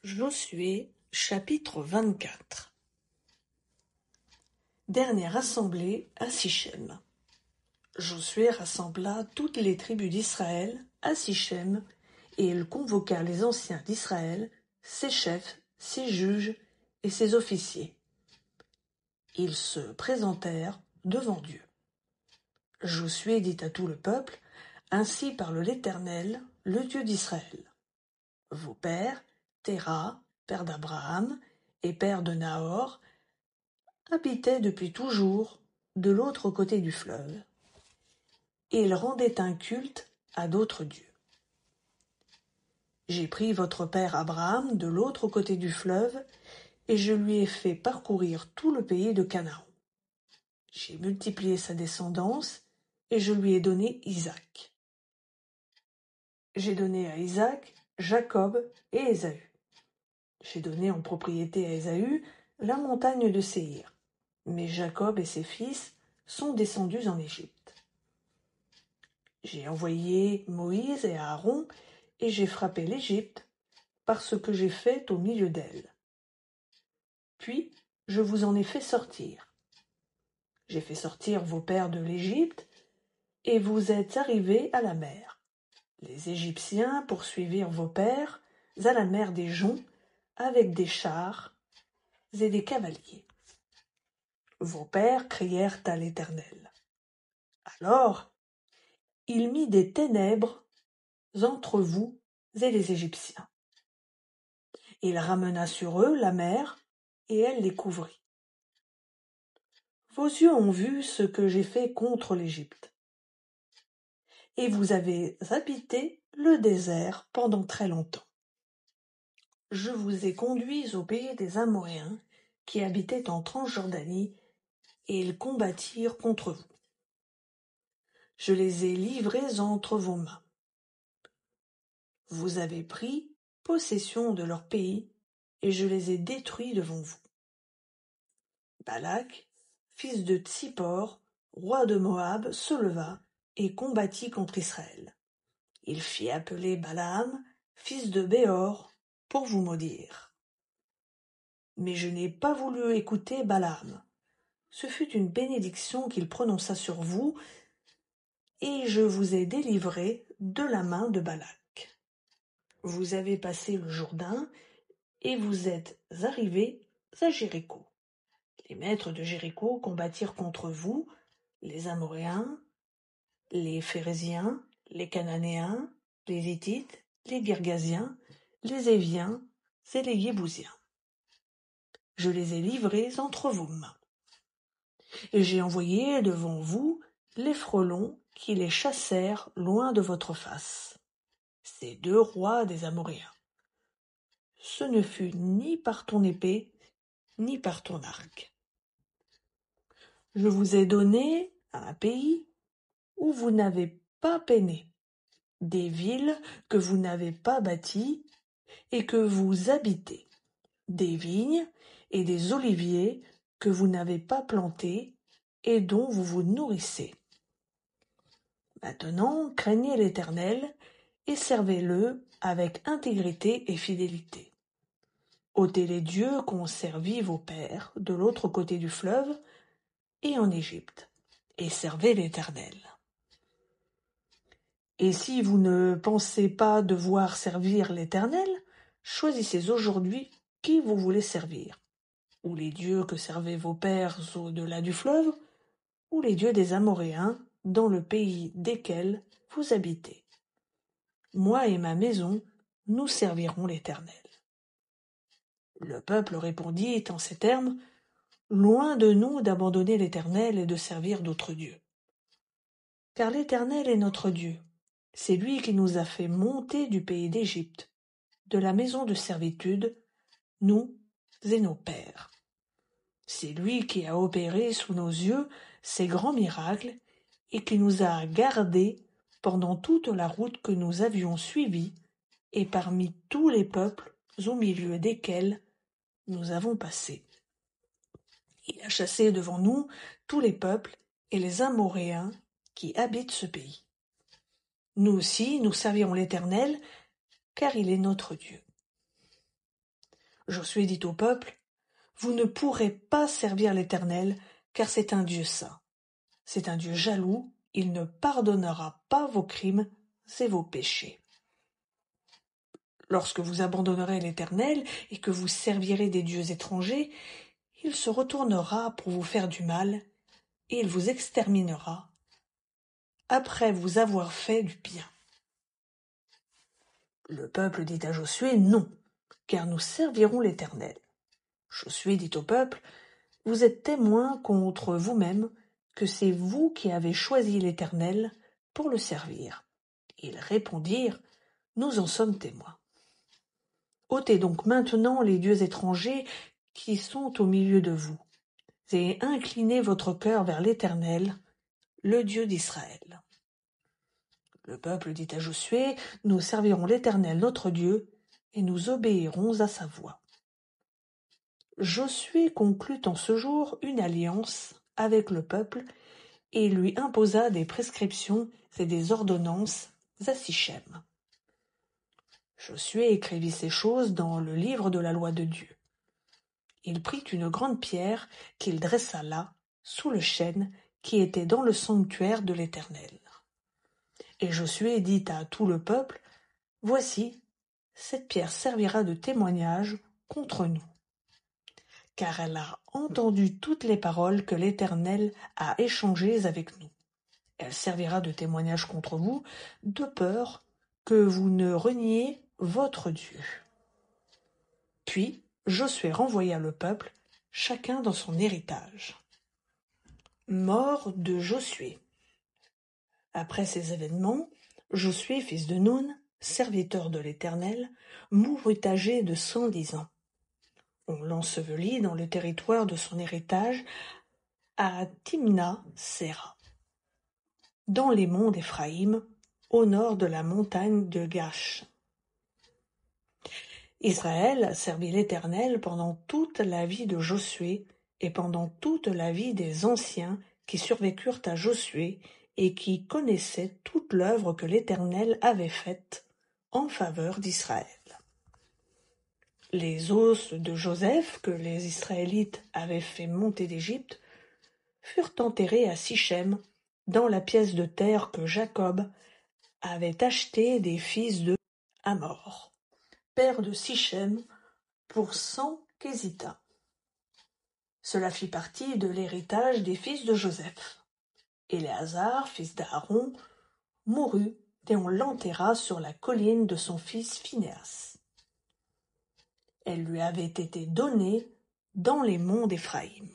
Josué, chapitre 24. Dernière assemblée à Sichem. Josué rassembla toutes les tribus d'Israël à Sichem, et il convoqua les anciens d'Israël, ses chefs, ses juges et ses officiers. Ils se présentèrent devant Dieu. Josué dit à tout le peuple: « Ainsi parle l'Éternel, le Dieu d'Israël. Vos pères, Téra, père d'Abraham et père de Nahor, habitaient depuis toujours de l'autre côté du fleuve, et ils rendaient un culte à d'autres dieux. J'ai pris votre père Abraham de l'autre côté du fleuve, et je lui ai fait parcourir tout le pays de Canaan. J'ai multiplié sa descendance, et je lui ai donné Isaac. J'ai donné à Isaac Jacob et Ésaü. J'ai donné en propriété à Ésaü la montagne de Séhir, mais Jacob et ses fils sont descendus en Égypte. J'ai envoyé Moïse et Aaron, et j'ai frappé l'Égypte, parce que j'ai fait au milieu d'elle. Puis je vous en ai fait sortir. J'ai fait sortir vos pères de l'Égypte, et vous êtes arrivés à la mer. Les Égyptiens poursuivirent vos pères à la mer des joncs, avec des chars et des cavaliers. Vos pères crièrent à l'Éternel. Alors il mit des ténèbres entre vous et les Égyptiens. Il ramena sur eux la mer, et elle les couvrit. Vos yeux ont vu ce que j'ai fait contre l'Égypte. Et vous avez habité le désert pendant très longtemps. Je vous ai conduits au pays des Amoréens, qui habitaient en Transjordanie, et ils combattirent contre vous. Je les ai livrés entre vos mains. Vous avez pris possession de leur pays, et je les ai détruits devant vous. Balak, fils de Tsippor, roi de Moab, se leva et combattit contre Israël. Il fit appeler Balaam, fils de Béor, pour vous maudire. Mais je n'ai pas voulu écouter Balaam. Ce fut une bénédiction qu'il prononça sur vous, et je vous ai délivré de la main de Balak. Vous avez passé le Jourdain, et vous êtes arrivés à Jéricho. Les maîtres de Jéricho combattirent contre vous, les Amoréens, les Phéréziens, les Cananéens, les Hittites, les Girgasiens, les Éviens et les Yébousiens. Je les ai livrés entre vos mains. Et j'ai envoyé devant vous les frelons qui les chassèrent loin de votre face. Ces deux rois des Amoréens. Ce ne fut ni par ton épée, ni par ton arc. Je vous ai donné un pays où vous n'avez pas peiné, des villes que vous n'avez pas bâties et que vous habitez, des vignes et des oliviers que vous n'avez pas plantés et dont vous vous nourrissez. Maintenant, craignez l'Éternel et servez-le avec intégrité et fidélité. Ôtez les dieux qu'ont servi vos pères de l'autre côté du fleuve et en Égypte, et servez l'Éternel. Et si vous ne pensez pas devoir servir l'Éternel, choisissez aujourd'hui qui vous voulez servir, ou les dieux que servaient vos pères au-delà du fleuve, ou les dieux des Amoréens dans le pays desquels vous habitez. Moi et ma maison, nous servirons l'Éternel. Le peuple répondit en ces termes: Loin de nous d'abandonner l'Éternel et de servir d'autres dieux. Car l'Éternel est notre Dieu. C'est lui qui nous a fait monter du pays d'Égypte, de la maison de servitude, nous et nos pères. C'est lui qui a opéré sous nos yeux ces grands miracles et qui nous a gardés pendant toute la route que nous avions suivie et parmi tous les peuples au milieu desquels nous avons passé. Il a chassé devant nous tous les peuples et les Amoréens qui habitent ce pays. Nous aussi, nous servirons l'Éternel, car il est notre Dieu. Josué dit au peuple, « Vous ne pourrez pas servir l'Éternel, car c'est un Dieu saint. C'est un Dieu jaloux, il ne pardonnera pas vos crimes et vos péchés. Lorsque vous abandonnerez l'Éternel et que vous servirez des dieux étrangers, il se retournera pour vous faire du mal, et il vous exterminera, après vous avoir fait du bien. » Le peuple dit à Josué, « Non, car nous servirons l'Éternel. » Josué dit au peuple, « Vous êtes témoins contre vous-même que c'est vous qui avez choisi l'Éternel pour le servir. » Ils répondirent, « Nous en sommes témoins. » Ôtez donc maintenant les dieux étrangers qui sont au milieu de vous, et inclinez votre cœur vers l'Éternel, le Dieu d'Israël. Le peuple dit à Josué, « Nous servirons l'Éternel notre Dieu, et nous obéirons à sa voix. » Josué conclut en ce jour une alliance avec le peuple et lui imposa des prescriptions et des ordonnances à Sichem. Josué écrivit ces choses dans le livre de la loi de Dieu. Il prit une grande pierre qu'il dressa là, sous le chêne qui était dans le sanctuaire de l'Éternel. Et Josué dit à tout le peuple, « Voici, cette pierre servira de témoignage contre nous, car elle a entendu toutes les paroles que l'Éternel a échangées avec nous. Elle servira de témoignage contre vous, de peur que vous ne reniez votre Dieu. » Puis Josué renvoya le peuple, chacun dans son héritage. Mort de Josué. Après ces événements, Josué, fils de Nun, serviteur de l'Éternel, mourut âgé de 110 ans. On l'ensevelit dans le territoire de son héritage à Timna-Séra, dans les monts d'Éphraïm, au nord de la montagne de Gash. Israël servit l'Éternel pendant toute la vie de Josué et pendant toute la vie des anciens qui survécurent à Josué et qui connaissaient toute l'œuvre que l'Éternel avait faite en faveur d'Israël. Les os de Joseph que les Israélites avaient fait monter d'Égypte furent enterrés à Sichem, dans la pièce de terre que Jacob avait achetée des fils de Hamor, père de Sichem, pour 100 késitas. Cela fit partie de l'héritage des fils de Joseph. Éléazar, fils d'Aaron, mourut et on l'enterra sur la colline de son fils Phinéas. Elle lui avait été donnée dans les monts d'Éphraïm.